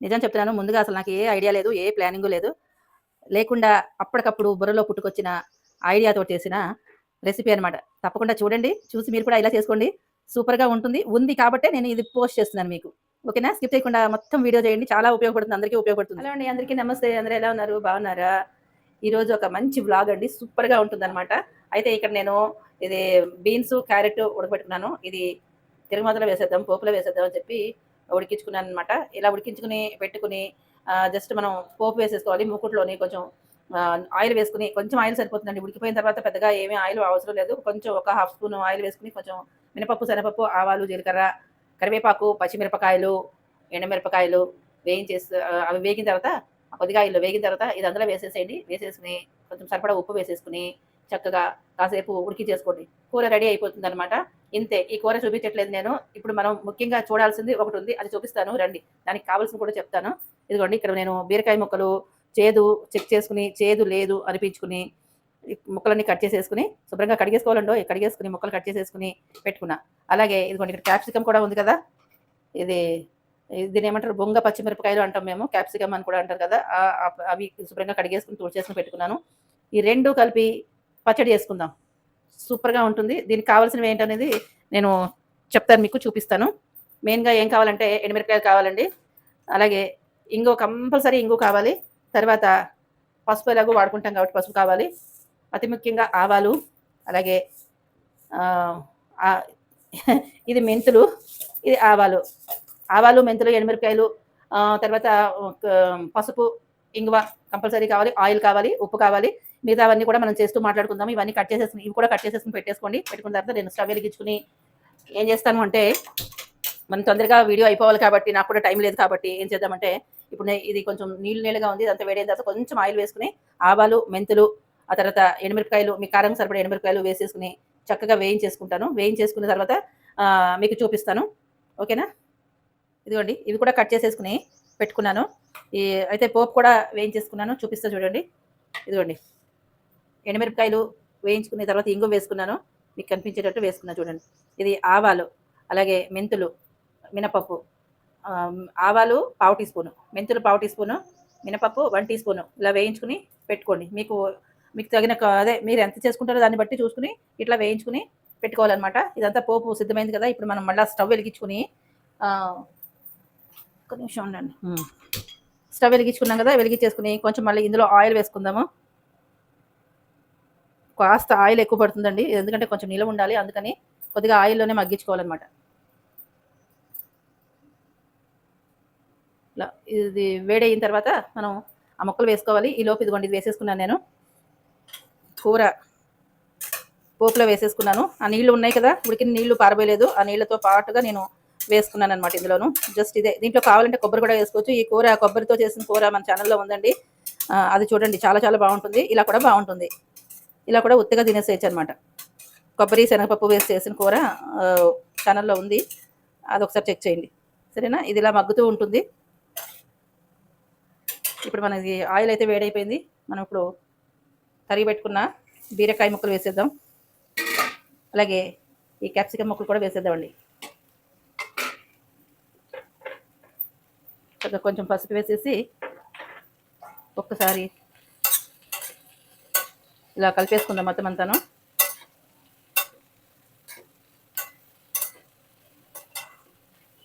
నిజం చెప్తున్నాను. ముందుగా అసలు నాకు ఏ ఐడియా లేదు. ఏ ప్లానింగు లేదు. లేకుండా అప్పటికప్పుడు బుర్రలో పుట్టుకొచ్చిన ఐడియాతోటి చేసిన రెసిపీ అనమాట. తప్పకుండా చూడండి. చూసి మీరు కూడా ఇలా చేసుకోండి. సూపర్‌గా ఉంటుంది. ఉంది కాబట్టే నేను ఇది పోస్ట్ చేస్తున్నాను మీకు. ఓకేనా? స్కిప్ చేయకుండా మొత్తం వీడియో చేయండి. చాలా ఉపయోగపడుతుంది. అందరికీ ఉపయోగపడుతుంది. హలో అండి. అందరికీ నమస్తే. అందరూ ఎలా ఉన్నారు? బాగున్నారా? ఈరోజు ఒక మంచి వ్లాగ్ అండి. సూపర్‌గా ఉంటుందనమాట. అయితే ఇక్కడ నేను ఇది బీన్స్, క్యారెట్ ఉడకబెట్టుకున్నాను. ఇది తిరగమాతలో వేసేద్దాం, పోపులో వేసేద్దాం అని చెప్పి ఉడికించుకున్నాననమాట. ఇలా ఉడికించుకుని పెట్టుకుని జస్ట్ మనం పోపు వేసేసుకోవాలి. మూకుడులోని కొంచెం ఆయిల్ వేసుకుని, కొంచెం ఆయిల్ సరిపోతుందండి. ఉడికిపోయిన తర్వాత పెద్దగా ఏమీ ఆయిల్ అవసరం లేదు. కొంచెం ఒక హాఫ్ స్పూన్ ఆయిల్ వేసుకుని, కొంచెం మినపప్పు, శనగపప్పు, ఆవాలు, జీలకర్ర, కరివేపాకు, పచ్చిమిరపకాయలు, ఎండుమిరపకాయలు వేయించేసి అవి వేగిన తర్వాత కొద్దిగా ఆయిల్లో వేగిన తర్వాత ఇది అందులో వేసేసేయండి. వేసేసుకుని కొంచెం సరిపడా ఉప్పు వేసేసుకుని చక్కగా కాసేపు ఉడికించేసుకోండి. కూర రెడీ అయిపోతుందనమాట. ఇంతే. ఈ కూర చూపించట్లేదు నేను. ఇప్పుడు మనం ముఖ్యంగా చూడాల్సింది ఒకటి ఉంది. అది చూపిస్తాను రండి. దానికి కావాల్సింది కూడా చెప్తాను. ఇదిగోండి ఇక్కడ నేను బీరకాయ ముక్కలు చేదు చెక్ చేసుకుని, చేదు లేదు అనిపించుకుని ముక్కలన్నీ కట్ చేసేసుకుని శుభ్రంగా కడిగేసుకోవాలండోయ్. కడిగేసుకుని ముక్కలు కట్ చేసేసుకుని పెట్టుకున్నా. అలాగే ఇదిగోండి ఇక్కడ క్యాప్సికమ్ కూడా ఉంది కదా! ఇది దీన్ని ఏమంటారు, బొంగ పచ్చిమిరపకాయలు అంటాం మేము. క్యాప్సికమ్ అని కూడా అంటారు కదా! అవి శుభ్రంగా కడిగేసుకుని తుడిచేసుకుని పెట్టుకున్నాను. ఈ 2 కలిపి పచ్చడి చేసుకుందాం. సూపర్‌గా ఉంటుంది. దీనికి కావాల్సినవి ఏంటనేది నేను చెప్తాను, మీకు చూపిస్తాను. మెయిన్‌గా ఏం కావాలంటే ఎండుమిరపకాయలు కావాలండి. అలాగే ఇంగువ, కంపల్సరీ ఇంగువ కావాలి. తర్వాత పసుపు ఎలాగో వాడుకుంటాం కాబట్టి పసుపు కావాలి. అతి ముఖ్యంగా ఆవాలు, అలాగే ఆహ్, ఆహ్, ఇది మెంతులు, ఇది ఆవాలు. ఆవాలు, మెంతులు, ఎండుమిరపకాయలు, తర్వాత ఒక పసుపు, ఇంగువ కంపల్సరీ కావాలి. ఆయిల్ కావాలి, ఉప్పు కావాలి. మిగతావన్నీ కూడా మనం చేస్తూ మాట్లాడుకుందాం. ఇవన్నీ కట్ చేసేసుకుని, ఇవి కూడా కట్ చేసేసుకుని పెట్టేసుకోండి. పెట్టుకున్న తర్వాత నేను స్టవ్ వెలిగించుకుని ఏం చేస్తాను అంటే, మనం తొందరగా వీడియో అయిపోవాలి కాబట్టి, నాకు కూడా టైం లేదు కాబట్టి ఏం చేద్దామంటే, ఇప్పుడు ఇది కొంచెం నీళ్ళుగా ఉంది. ఇదంతా వేడైన తర్వాత కొంచెం ఆయిల్ వేసుకుని ఆవాలు, మెంతులు, ఆ తర్వాత ఎండుమిరపకాయలు, మీ కారం సరిపడా ఎండుమిరపకాయలు వేసేసుకుని చక్కగా వేయించేసుకుంటాను. వేయించేసుకున్న తర్వాత మీకు చూపిస్తాను. ఓకేనా? ఇదిగోండి ఇవి కూడా కట్ చేసేసుకుని పెట్టుకున్నాను. అయితే పోపు కూడా వేయించేసుకున్నాను. చూపిస్తా చూడండి. ఇదిగోండి ఎండుమిరపకాయలు వేయించుకున్న తర్వాత ఇంగువ వేసుకున్నాను. మీకు కనిపించేటట్టు వేసుకున్నా చూడండి. ఇది ఆవాలు, అలాగే మెంతులు, మినపప్పు. ఆవాలు పావు టీ స్పూను, మెంతులు పావు టీ స్పూను, మినపప్పు 1 టీ స్పూను ఇలా వేయించుకుని పెట్టుకోండి. మీకు మీకు తగిన అదే మీరు ఎంత చేసుకుంటారో దాన్ని బట్టి చూసుకుని ఇట్లా వేయించుకుని పెట్టుకోవాలన్నమాట. ఇదంతా పోపు సిద్ధమైంది కదా! ఇప్పుడు మనం మళ్ళీ స్టవ్ వెలిగించుకుని ఒక్క నిమిషం ఉండండి. స్టవ్ వెలిగించుకున్నాం కదా! వెలిగించేసుకుని కొంచెం మళ్ళీ ఇందులో ఆయిల్ వేసుకుందాము. కాస్త ఆయిల్ ఎక్కువ పడుతుందండి. ఎందుకంటే కొంచెం నిలవ ఉండాలి. అందుకని కొద్దిగా ఆయిల్లోనే మగ్గించుకోవాలన్నమాట. ఇలా ఇది వేడయిన తర్వాత మనం ఆ ముక్కలు వేసుకోవాలి. ఈలోపు ఇదిగోండి ఇది వేసేసుకున్నాను నేను. కూర పోపులో వేసేసుకున్నాను. ఆ నీళ్లు ఉన్నాయి కదా! ఉడికిన నీళ్లు పారబోయలేదు. ఆ నీళ్లతో పాటుగా నేను వేసుకున్నాను అనమాట ఇందులోను. జస్ట్ ఇదే. దీంట్లో కావాలంటే కొబ్బరి కూడా వేసుకోవచ్చు. ఈ కూర కొబ్బరితో చేసిన కూర మన ఛానల్లో ఉందండి. అది చూడండి, చాలా చాలా బాగుంటుంది. ఇలా కూడా బాగుంటుంది. ఇలా కూడా ఉత్తిగా తినేసేయచ్చు అనమాట. కొబ్బరి, శనగపప్పు వేసి చేసిన కూర ఛానల్లో ఉంది. అదొకసారి చెక్ చేయండి. సరేనా? ఇది ఇలా మగ్గుతూ ఉంటుంది. ఇప్పుడు మనది ఆయిల్ అయితే వేడైపోయింది. మనం ఇప్పుడు తరిగి పెట్టుకున్న బీరకాయ ముక్కలు వేసేద్దాం. అలాగే ఈ క్యాప్సికమ్ ముక్కలు కూడా వేసేద్దామండి. కొంచెం పసుపు వేసేసి ఒక్కసారి ఇలా కలిపేసుకుందాం మొత్తం అంతాను.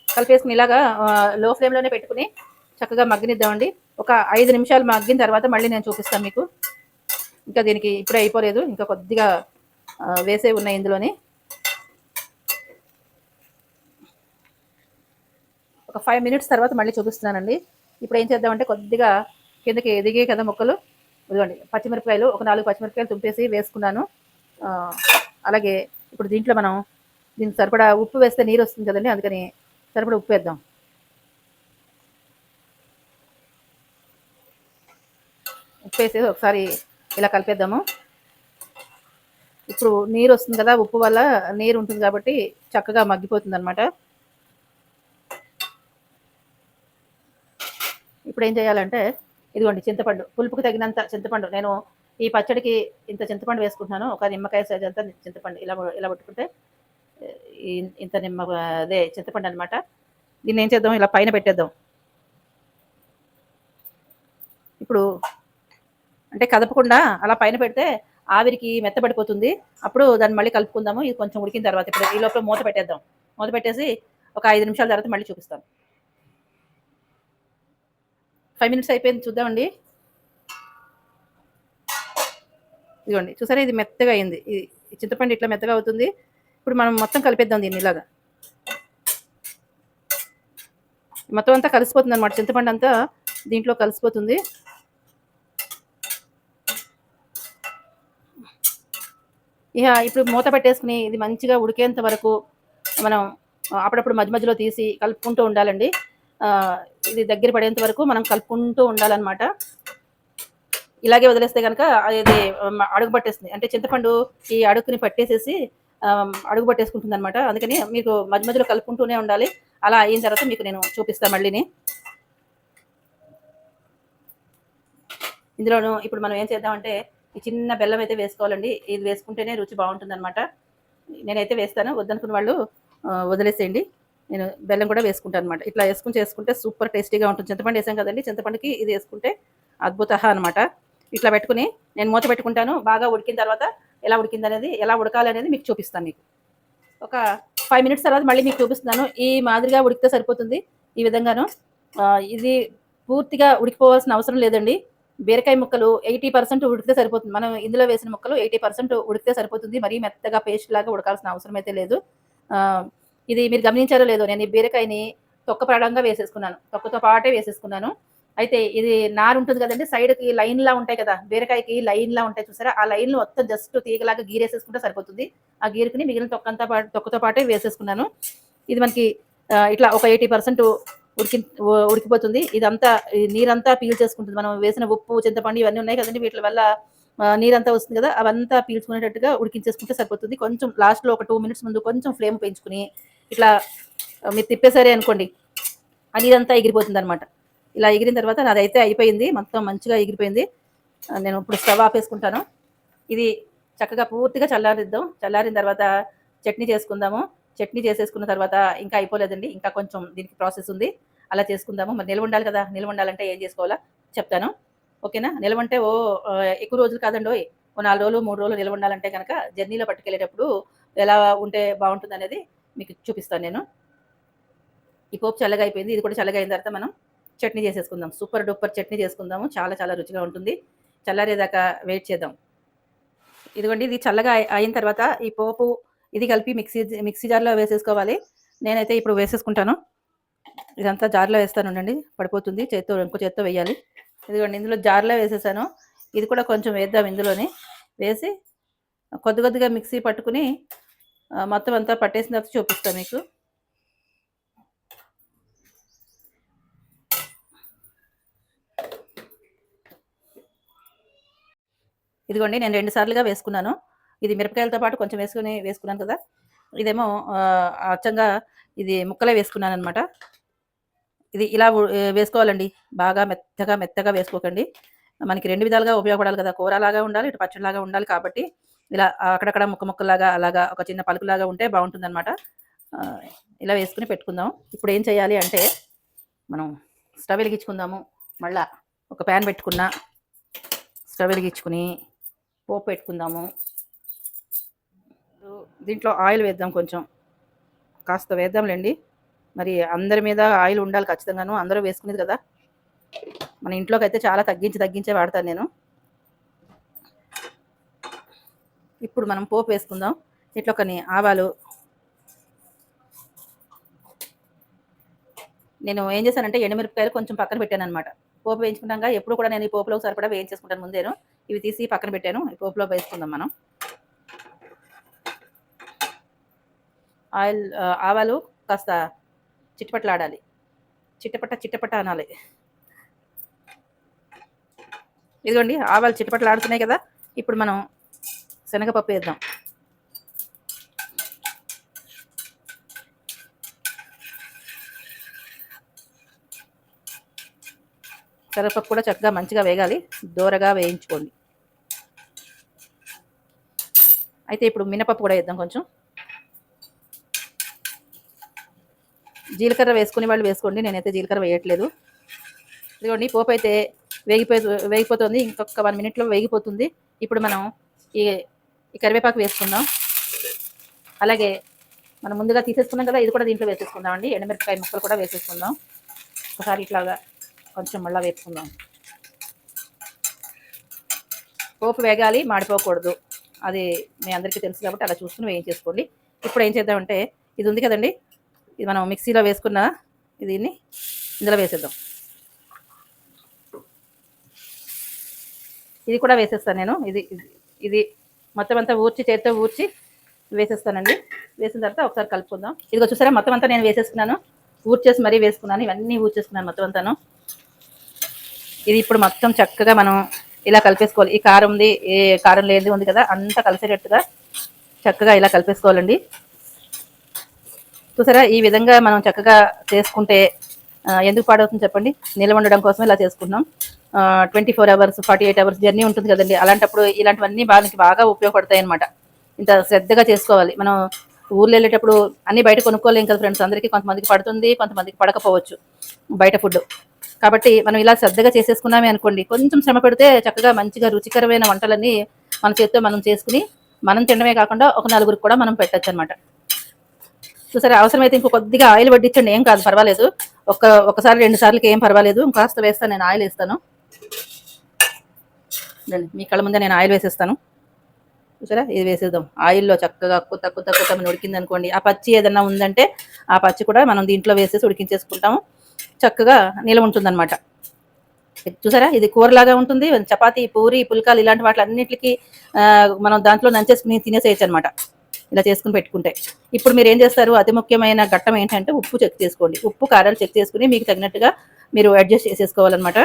కలిపేసుకుని ఇలాగా లో ఫ్లేమ్లోనే పెట్టుకుని చక్కగా మగ్గనిద్దామండి. ఒక 5 నిమిషాలు మగ్గిన తర్వాత మళ్ళీ నేను చూపిస్తాను మీకు. ఇంకా దీనికి ఇప్పుడే అయిపోలేదు, ఇంకా కొద్దిగా వేసే ఉన్నాయి ఇందులోని. ఒక 5 మినిట్స్ తర్వాత మళ్ళీ చూపిస్తున్నానండి. ఇప్పుడు ఏం చేద్దామంటే, కొద్దిగా కిందకి ఎదిగే కదా ముక్కలు. ఇదిగోండి పచ్చిమిరపకాయలు, ఒక 4 పచ్చిమిరపకాయలు తుంపేసి వేసుకున్నాను. అలాగే ఇప్పుడు దీంట్లో మనం దీనికి సరిపడా ఉప్పు వేస్తే నీరు వస్తుంది కదండి, అందుకని సరిపడా ఉప్పు వేద్దాం. ఉప్పు వేసి ఒకసారి ఇలా కలిపేద్దాము. ఇప్పుడు నీరు వస్తుంది కదా, ఉప్పు వల్ల నీరు ఉంటుంది కాబట్టి చక్కగా మగ్గిపోతుంది అనమాట. ఇప్పుడు ఏం చేయాలంటే, ఇదిగోండి చింతపండు, పులుపుకి తగినంత చింతపండు. నేను ఈ పచ్చడికి ఇంత చింతపండు వేసుకుంటున్నాను. ఒక నిమ్మకాయ సైజ్ అంతా చింతపండు ఇలా ఇలా పట్టుకుంటే ఇంత అదే చింతపండు అనమాట. దీన్ని ఏం చేద్దాం, ఇలా పైన పెట్టేద్దాం. ఇప్పుడు అంటే కదపకుండా అలా పైన పెడితే ఆవిరికి మెత్తబడిపోతుంది. అప్పుడు దాన్ని మళ్ళీ కలుపుకుందాము. ఇది కొంచెం ఉడికిన తర్వాత ఇప్పుడు ఈ లోపల మూత పెట్టేద్దాం. మూత పెట్టేసి ఒక 5 నిమిషాల తర్వాత మళ్ళీ చూపిస్తాను. 5 మినిట్స్ అయిపోయింది, చూద్దామండి. ఇదిగోండి, చూసారా ఇది మెత్తగా అయింది. ఈ చింతపండు ఇట్లా మెత్తగా అవుతుంది. ఇప్పుడు మనం మొత్తం కలిపేద్దాం దీన్ని ఇలాగా. మొత్తం అంతా కలిసిపోతుంది అనమాట, చింతపండు అంతా దీంట్లో కలిసిపోతుంది. ఇక ఇప్పుడు మూత పెట్టేసుకుని ఇది మంచిగా ఉడికేంత వరకు మనం అప్పుడప్పుడు మధ్య మధ్యలో తీసి కలుపుకుంటూ ఉండాలండి. ఇది దగ్గర పడేంత వరకు మనం కలుపుకుంటూ ఉండాలన్నమాట. ఇలాగే వదిలేస్తే కనుక అది అడుగు పట్టేస్తుంది, అంటే చింతపండు ఈ అడుగుని పట్టేసేసి అడుగు పట్టేసుకుంటుంది అనమాట. అందుకని మీకు మధ్య మధ్యలో కలుపుకుంటూనే ఉండాలి. అలా అయిన తర్వాత మీకు నేను చూపిస్తాను మళ్ళీని. ఇందులోను ఇప్పుడు మనం ఏం చేద్దామంటే ఈ చిన్న బెల్లం అయితే వేసుకోవాలండి. ఇది వేసుకుంటేనే రుచి బాగుంటుంది అనమాట. నేనైతే వేస్తాను, వద్దనుకున్న వాళ్ళు వదిలేసేయండి. నేను బెల్లం కూడా వేసుకుంటాను అనమాట. ఇట్లా వేసుకుని చేసుకుంటే సూపర్ టేస్టీగా ఉంటుంది. చింతపండు వేసాం కదండి, చింతపండుకి ఇది వేసుకుంటే అద్భుత అనమాట. ఇట్లా పెట్టుకుని నేను మూత పెట్టుకుంటాను. బాగా ఉడికిన తర్వాత ఎలా ఉడికింది అనేది, ఎలా ఉడకాలి అనేది మీకు చూపిస్తాను. మీకు ఒక 5 మినిట్స్ తర్వాత మళ్ళీ మీకు చూపిస్తున్నాను. ఈ మాదిరిగా ఉడికితే సరిపోతుంది. ఈ విధంగాను ఇది పూర్తిగా ఉడికిపోవాల్సిన అవసరం లేదండి. బీరకాయ ముక్కలు 80% ఉడికితే సరిపోతుంది. మనం ఇందులో వేసిన ముక్కలు 80% ఉడికితే సరిపోతుంది. మరీ మెత్తగా పేస్ట్ లాగా ఉడకాల్సిన అవసరం అయితే లేదు. ఇది మీరు గమనించారో లేదో, నేను ఈ బీరకాయని తొక్కపడంగా వేసేసుకున్నాను, తొక్కతో పాటే వేసేసుకున్నాను. అయితే ఇది నారు ఉంటుంది కదండి, సైడ్కి లైన్లా ఉంటాయి కదా, బీరకాయకి లైన్లా ఉంటాయి చూసారా, ఆ లైన్లు మొత్తం జస్ట్ తీగలాగా గీరేసేసుకుంటే సరిపోతుంది. ఆ గీరుకుని మిగిలిన తొక్కతో పాటే వేసేసుకున్నాను. ఇది మనకి ఇట్లా ఒక 80% ఉడికిపోతుంది. ఇదంతా నీరంతా పీల్ చేసుకుంటుంది. మనం వేసిన ఉప్పు, చింతపండు ఇవన్నీ ఉన్నాయి కదండి, వీటి వల్ల నీరంతా వస్తుంది కదా, అవంతా పీల్చుకునేటట్టుగా ఉడికించేసుకుంటే సరిపోతుంది. కొంచెం లాస్ట్లో ఒక 2 మినిట్స్ ముందు కొంచెం ఫ్లేమ్ పెంచుకుని ఇట్లా మీరు తిప్పేసరే అనుకోండి, ఆ నీరంతా ఎగిరిపోతుంది అనమాట. ఇలా ఎగిరిన తర్వాత నాదైతే అయిపోయింది, మొత్తం మంచిగా ఎగిరిపోయింది. నేను ఇప్పుడు స్టవ్ ఆపేసుకుంటాను. ఇది చక్కగా పూర్తిగా చల్లారిద్దాం. చల్లారిన తర్వాత చట్నీ చేసుకుందాము. చట్నీ చేసేసుకున్న తర్వాత ఇంకా అయిపోలేదండి, ఇంకా కొంచెం దీనికి ప్రాసెస్ ఉంది. అలా చేసుకుందాము. మరి నిల్వ ఉండాలి కదా, నిల్వ ఉండాలంటే ఏం చేసుకోవాలో చెప్తాను, ఓకేనా. నిల్వ అంటే ఎక్కువ రోజులు కాదండి, ఓ 4 రోజులు 3 రోజులు నిల్వ ఉండాలంటే కనుక జర్నీలో పట్టుకెళ్ళేటప్పుడు ఎలా ఉంటే బాగుంటుంది అనేది మీకు చూపిస్తాను నేను. ఈ పోపు చల్లగా అయిపోయింది. ఇది కూడా చల్లగా అయిన తర్వాత మనం చట్నీ చేసేసుకుందాం. సూపర్ డూపర్ చట్నీ చేసుకుందాము. చాలా చాలా రుచిగా ఉంటుంది. చల్లారేదాకా వెయిట్ చేద్దాం. ఇదిగోండి, ఇది చల్లగా అయిన తర్వాత ఈ పోపు ఇది కలిపి మిక్సీ జార్లో వేసేసుకోవాలి. నేనైతే ఇప్పుడు వేసేసుకుంటాను. ఇదంతా జార్లో వేస్తాను, ఉండండి పడిపోతుంది, ఇంకో చేత్తో వేయాలి. ఇదిగోండి, ఇందులో జార్లో వేసేసాను. ఇది కూడా కొంచెం వేద్దాం. ఇందులోని వేసి కొద్దిగా మిక్సీ పట్టుకుని మొత్తం అంతా పట్టేసిన తర్వాత చూపిస్తాను మీకు. ఇదిగోండి, నేను 2 సార్లుగా వేసుకున్నాను. ఇది మిరపకాయలతో పాటు కొంచెం వేసుకున్నాను కదా, ఇదేమో అచ్చంగా ఇది ముక్కలే వేసుకున్నాను అనమాట. ఇది ఇలా వేసుకోవాలండి, బాగా మెత్తగా వేసుకోకండి. మనకి 2 విధాలుగా ఉపయోగపడాలి కదా, కూరలాగా ఉండాలి, ఇటు పచ్చడిలాగా ఉండాలి. కాబట్టి ఇలా అక్కడక్కడ ముక్కలాగా అలాగా ఒక చిన్న పలుకులాగా ఉంటే బాగుంటుంది అనమాట. ఇలా వేసుకుని పెట్టుకుందాం. ఇప్పుడు ఏం చేయాలి అంటే మనం స్టవ్ వెలిగించుకుందాము. మళ్ళా ఒక ప్యాన్ పెట్టుకున్నా, స్టవ్ వెలిగించుకుని పోపు పెట్టుకుందాము. దీంట్లో ఆయిల్ వేద్దాం, కొంచెం కాస్త వేద్దాంలేండి. మరి అందరి మీద ఆయిల్ ఉండాలి ఖచ్చితంగాను, అందరూ వేసుకునేది కదా. మన ఇంట్లోకి అయితే చాలా తగ్గించే వాడతాను నేను. ఇప్పుడు మనం పోపు వేసుకుందాం. ఇట్లా కొన్ని ఆవాలు, నేను ఏం చేశానంటే ఎండుమిరపకాయలు కొంచెం పక్కన పెట్టాను అనమాట. పోపు వేయించుకున్నాక ఎప్పుడు కూడా నేను ఈ పోపులో సరిపడా వేయించేసుకుంటాను ముందేను. ఇవి తీసి పక్కన పెట్టాను. ఈ పోపులో వేసుకుందాం మనం. ఆవాలు కాస్త చిట్టపట్లాడాలి, చిట్టపట్ట అనాలి. ఇదిగోండి, ఆవాలు చిట్టపట్లాడుతున్నాయి కదా. ఇప్పుడు మనం శనగపప్పు వేద్దాం. శనగపప్పు కూడా చక్కగా మంచిగా వేగాలి, దూరగా వేయించుకోండి. అయితే ఇప్పుడు మినపప్పు కూడా వేద్దాం కొంచెం. జీలకర్ర వేసుకునే వాళ్ళు వేసుకోండి, నేనైతే జీలకర్ర వేయట్లేదు. ఇదిగోండి, పోపు అయితే వేగిపోతుంది. ఇంకొక 1 మినిట్లో వేగిపోతుంది. ఇప్పుడు మనం ఈ ఈ కరివేపాకు వేసుకుందాం. అలాగే మనం ముందుగా తీసేసుకున్నాం కదా, ఇది కూడా దీంట్లో వేసేసుకుందామండి. ఎండుమిరపకాయ ముక్కలు కూడా వేసేసుకుందాం. ఒకసారి ఇట్లాగా కొంచెం మళ్ళీ వేసుకుందాం. పోపు వేగాలి, మాడిపోకూడదు. అది మీ అందరికీ తెలుసు కాబట్టి అలా చూసుకుని వేయించేసుకోండి. ఇప్పుడు ఏం చేద్దామంటే ఇది ఉంది కదండి, ఇది మనం మిక్సీలో వేసుకున్న దీన్ని ఇందులో వేసేద్దాం. ఇది కూడా వేసేస్తాను నేను. ఇది ఇది మొత్తం అంతా చేతితో ఊర్చి వేసేస్తానండి. వేసిన తర్వాత ఒకసారి కలుపుకుందాం. ఇదిగో చూసారా, మొత్తం అంతా నేను వేసేసుకున్నాను. ఊర్చేసి మరీ వేసుకున్నాను. ఇవన్నీ ఊర్చేసుకున్నాను మొత్తం అంతాను. ఇది ఇప్పుడు మొత్తం చక్కగా మనం ఇలా కలిపేసుకోవాలి. ఈ కారం ఉంది, ఏ కారం లేదు ఉంది కదా, అంతా కలిసేటట్టుగా చక్కగా ఇలా కలిపేసుకోవాలండి. చూసారా, ఈ విధంగా మనం చక్కగా చేసుకుంటే ఎందుకు పాడవుతుంది చెప్పండి? నిల్వ ఉండడం కోసం ఇలా చేసుకుంటున్నాం. 24 అవర్స్ 48 అవర్స్ జర్నీ ఉంటుంది కదండి, అలాంటప్పుడు ఇలాంటివన్నీ బాగా ఉపయోగపడతాయి అనమాట. ఇంత శ్రద్ధగా చేసుకోవాలి. మనం ఊర్లో వెళ్ళేటప్పుడు అన్నీ బయట కొనుక్కోలేం కదా ఫ్రెండ్స్. అందరికీ కొంతమందికి పడుతుంది, కొంతమందికి పడకపోవచ్చు బయట ఫుడ్. కాబట్టి మనం ఇలా శ్రద్ధగా చేసేసుకున్నామే అనుకోండి, కొంచెం శ్రమ పెడితే చక్కగా మంచిగా రుచికరమైన వంటలన్నీ మన చేతితో మనం చేసుకుని మనం తినడమే కాకుండా ఒక నలుగురికి కూడా మనం పెట్టచ్చు అనమాట. చూసారా, అవసరమైతే ఇంకో కొద్దిగా ఆయిల్ వడ్డించండి, ఏం కాదు, పర్వాలేదు. ఒకసారి 2 సార్లకి ఏం పర్వాలేదు. ఇంకాస్త వేస్తాను, నేను ఆయిల్ వేస్తాను. మీ కళ్ళ ముందే నేను ఆయిల్ వేసేస్తాను. చూసారా, ఇది వేసేద్దాం. ఆయిల్లో చక్కగా కుత్త ఉడికింది అనుకోండి, ఆ పచ్చి ఏదన్నా ఉందంటే ఆ పచ్చి కూడా మనం దీంట్లో వేసేసి ఉడికించేసుకుంటాము. చక్కగా నిలవ ఉంటుందన్నమాట. చూసారా, ఇది కూరలాగా ఉంటుంది. చపాతీ, పూరి, పుల్కాలు ఇలాంటి వాటి అన్నింటికి మనం దాంట్లో నంచేసుకుని తినేసేయచ్చు అనమాట, ఇలా చేసుకుని పెట్టుకుంటే. ఇప్పుడు మీరు ఏం చేస్తారు, అతి ముఖ్యమైన ఘట్టం ఏంటంటే ఉప్పు చెక్ చేసుకోండి. ఉప్పు కారాలు చెక్ చేసుకుని మీకు తగినట్టుగా మీరు అడ్జస్ట్ చేసేసుకోవాలన్నమాట.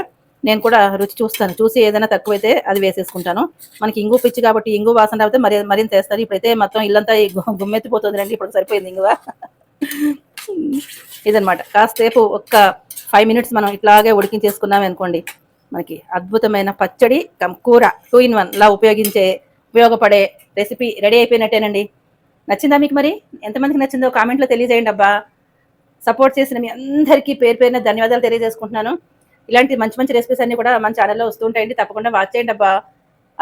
నేను కూడా రుచి చూస్తాను, చూసి ఏదైనా తక్కువైతే అది వేసేసుకుంటాను. మనకి ఇంగు పిచ్చి కాబట్టి ఇంగు వాసన రాకపోతే మరింత వేస్తాను. ఇప్పుడైతే మొత్తం ఇల్లంతా గుమ్మెత్తిపోతుంది రండి, ఇప్పుడు సరిపోయింది ఇంగువ. ఇదనమాట. కాసేపు ఒక్క 5 మినిట్స్ మనం ఇట్లాగే ఉడికించేసుకున్నాం అనుకోండి, మనకి అద్భుతమైన పచ్చడి కూర 2 in 1 లా ఉపయోగపడే రెసిపీ రెడీ అయిపోయినట్టేనండి. నచ్చిందా మీకు? మరి ఎంతమందికి నచ్చిందో కామెంట్లో తెలియజేయండి అబ్బా. సపోర్ట్ చేసిన మీ అందరికీ పేరు పేరున ధన్యవాదాలు తెలియజేసుకుంటున్నాను. ఇలాంటి మంచి మంచి రెసిపీస్ అన్నీ కూడా మన ఛానల్లో వస్తూ ఉంటాయండి, తప్పకుండా వాచ్ చేయండి అబ్బా.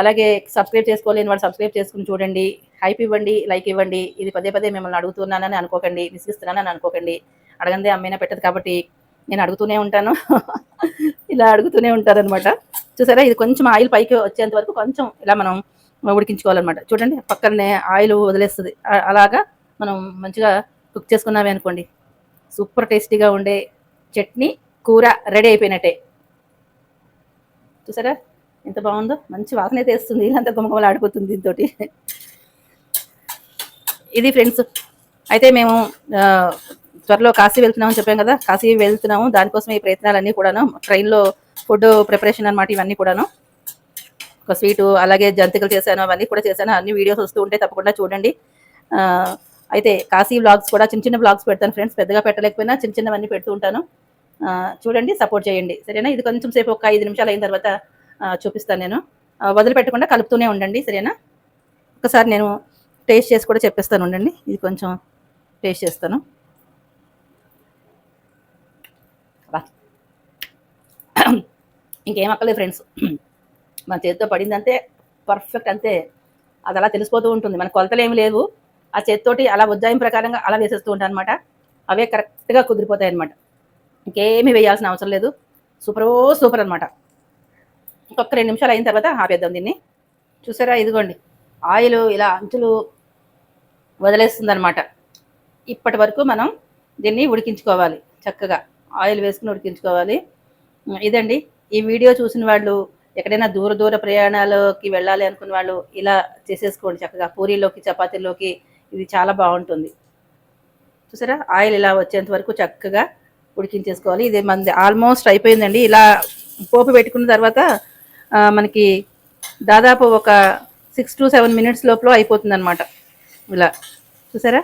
అలాగే సబ్స్క్రైబ్ చేసుకోలేని వాళ్ళు సబ్స్క్రైబ్ చేసుకుని చూడండి, హైప్ ఇవ్వండి, లైక్ ఇవ్వండి. ఇది పదే మిమ్మల్ని అడుగుతున్నానని అనుకోకండి, విసిగిస్తున్నానని అనుకోకండి. అడగందే అమ్మైనా పెట్టదు కాబట్టి నేను అడుగుతూనే ఉంటాను. ఇలా అడుగుతూనే ఉంటారనమాట. చూసారా, ఇది కొంచెం ఆయిల్ పైకి వచ్చేంత వరకు కొంచెం ఇలా మనం ఉడికించుకోవాలన్నమాట. చూడండి, పక్కనే ఆయిల్ వదిలేస్తుంది. అలాగా మనం మంచిగా కుక్ చేసుకున్నామే అనుకోండి, సూపర్ టేస్టీగా ఉండే చట్నీ కూర రెడీ అయిపోయినట్టే. చూసారా ఎంత బాగుందో, మంచి వాసన అయితే వేస్తుంది, ఇదంతా గుమగుమలు ఆడిపోతుంది దీంతో. ఇది ఫ్రెండ్స్, అయితే మేము త్వరలో కాశీ వెళ్తున్నామని చెప్పాం కదా, కాశీ వెళ్తున్నాము. దానికోసం ఈ ప్రయత్నాలన్నీ కూడాను, ట్రైన్లో ఫుడ్ ప్రిపరేషన్ అనమాట. ఇవన్నీ కూడాను ఒక స్వీటు, అలాగే జంతికలు చేశాను, అవన్నీ కూడా చేశాను. అన్ని వీడియోస్ వస్తూ ఉంటే తప్పకుండా చూడండి. అయితే కాశీ వ్లాగ్స్ కూడా చిన్న వ్లాగ్స్ పెడతాను ఫ్రెండ్స్, పెద్దగా పెట్టలేకపోయినా చిన్నవన్నీ పెడుతూ ఉంటాను. చూడండి, సపోర్ట్ చేయండి, సరేనా? ఇది కొంచెం సేపు ఒక 5 నిమిషాలు అయిన తర్వాత చూపిస్తాను నేను. వదిలిపెట్టకుండా కలుపుతూనే ఉండండి, సరేనా? ఒకసారి నేను టేస్ట్ చేసి కూడా చెప్పేస్తాను, ఉండండి. ఇది కొంచెం టేస్ట్ చేస్తాను. ఇంకేం అక్కర్లేదు ఫ్రెండ్స్, మన చేతితో పడిందంటే పర్ఫెక్ట్, అంతే. అది అలా తెలిసిపోతూ ఉంటుంది, మన కొలతలు ఏమి లేవు. ఆ చేతితోటి అలా ఉజ్జాయం ప్రకారంగా అలా వేసేస్తూ ఉంటాను అనమాట. అవే కరెక్ట్గా కుదిరిపోతాయి అనమాట. ఇంకేమీ వేయాల్సిన అవసరం లేదు. సూపర్ అనమాట. ఇంకొక 2 నిమిషాలు అయిన తర్వాత ఆపేద్దాం దీన్ని. చూసారా, ఇదిగోండి, ఆయిల్ ఇలా అంచులు వదిలేస్తుంది అనమాట. ఇప్పటి వరకు మనం దీన్ని ఉడికించుకోవాలి, చక్కగా ఆయిల్ వేసుకుని ఉడికించుకోవాలి. ఇదండి, ఈ వీడియో చూసిన వాళ్ళు ఎక్కడైనా దూర ప్రయాణాలకి వెళ్ళాలి అనుకున్న వాళ్ళు ఇలా చేసేసుకోండి చక్కగా. పూరీలోకి, చపాతీలోకి ఇది చాలా బాగుంటుంది. చూసారా, ఆయిల్ ఇలా వచ్చేంత వరకు చక్కగా ఉడికించేసుకోవాలి. ఇది మనది ఆల్మోస్ట్ అయిపోయిందండి. ఇలా పోపు పెట్టుకున్న తర్వాత మనకి దాదాపు ఒక 6 to 7 మినిట్స్ లోపల అయిపోతుంది అనమాట. ఇలా చూసారా,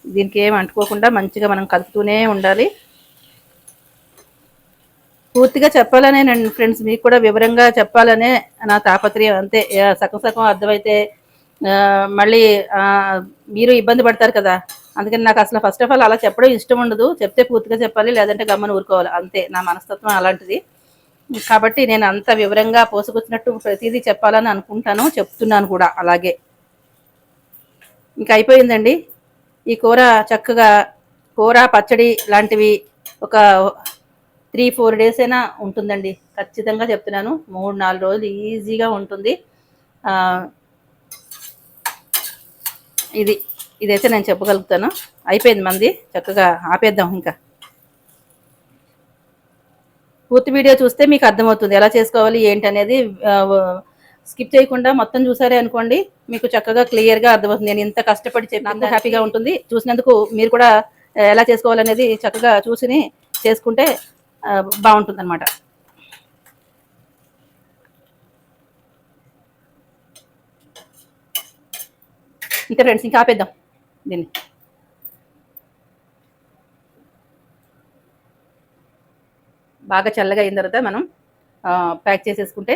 దీనికి ఏం అంటుకోకుండా మంచిగా మనం కలుపుతూనే ఉండాలి. పూర్తిగా చెప్పాలనే ఫ్రెండ్స్, మీకు కూడా వివరంగా చెప్పాలనే నా తాపత్రయం, అంతే. సగం అర్థమైతే మళ్ళీ మీరు ఇబ్బంది పడతారు కదా. అందుకని నాకు అసలు ఫస్ట్ ఆఫ్ ఆల్ అలా చెప్పడం ఇష్టం ఉండదు. చెప్తే పూర్తిగా చెప్పాలి, లేదంటే గమ్మని ఊరుకోవాలి, అంతే. నా మనస్తత్వం అలాంటిది. కాబట్టి నేను అంత వివరంగా పోసుకొచ్చినట్టు ప్రతిదీ చెప్పాలని అనుకుంటాను, చెప్తున్నాను కూడా అలాగే. ఇంకా అయిపోయిందండి ఈ కూర. చక్కగా కూర పచ్చడి లాంటివి ఒక 3-4 డేస్ అయినా ఉంటుందండి, ఖచ్చితంగా చెప్తున్నాను. 3-4 రోజులు ఈజీగా ఉంటుంది. ఇదైతే నేను చెప్పగలుగుతాను. అయిపోయింది మంది, చక్కగా ఆపేద్దాం. ఇంకా పూర్తి వీడియో చూస్తే మీకు అర్థమవుతుంది ఎలా చేసుకోవాలి ఏంటి అనేది. స్కిప్ చేయకుండా మొత్తం చూసారే అనుకోండి, మీకు చక్కగా క్లియర్గా అర్థమవుతుంది. నేను ఇంత కష్టపడి చెప్పి నాకు హ్యాపీగా ఉంటుంది. చూసినందుకు మీరు కూడా ఎలా చేసుకోవాలనేది చక్కగా చూసి చేసుకుంటే బాగుంటుంది అనమాట. ఇంకా ఫ్రెండ్స్, ఇంకా ఆపేద్దాం దీన్ని. బాగా చల్లగా అయిన తర్వాత మనం ప్యాక్ చేసేసుకుంటే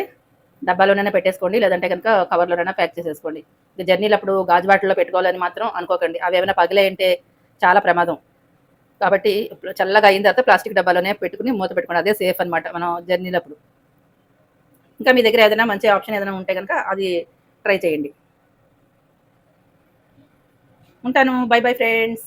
డబ్బాలోనైనా పెట్టేసుకోండి, లేదంటే కనుక కవర్లోనైనా ప్యాక్ చేసేసుకోండి. జర్నీలు అప్పుడు గాజు బాటిల్లో పెట్టుకోవాలని మాత్రం అనుకోకండి, అవి ఏమైనా పగిలాయంటే చాలా ప్రమాదం. కాబట్టి చల్లగా అయిన తర్వాత ప్లాస్టిక్ డబ్బాలోనే పెట్టుకుని మూత పెట్టుకోండి, అదే సేఫ్ అనమాట మనం జర్నీలప్పుడు. ఇంకా మీ దగ్గర ఏదైనా మంచి ఆప్షన్ ఏదైనా ఉంటే కనుక అది ట్రై చేయండి. ఉంటాను. By bye friends.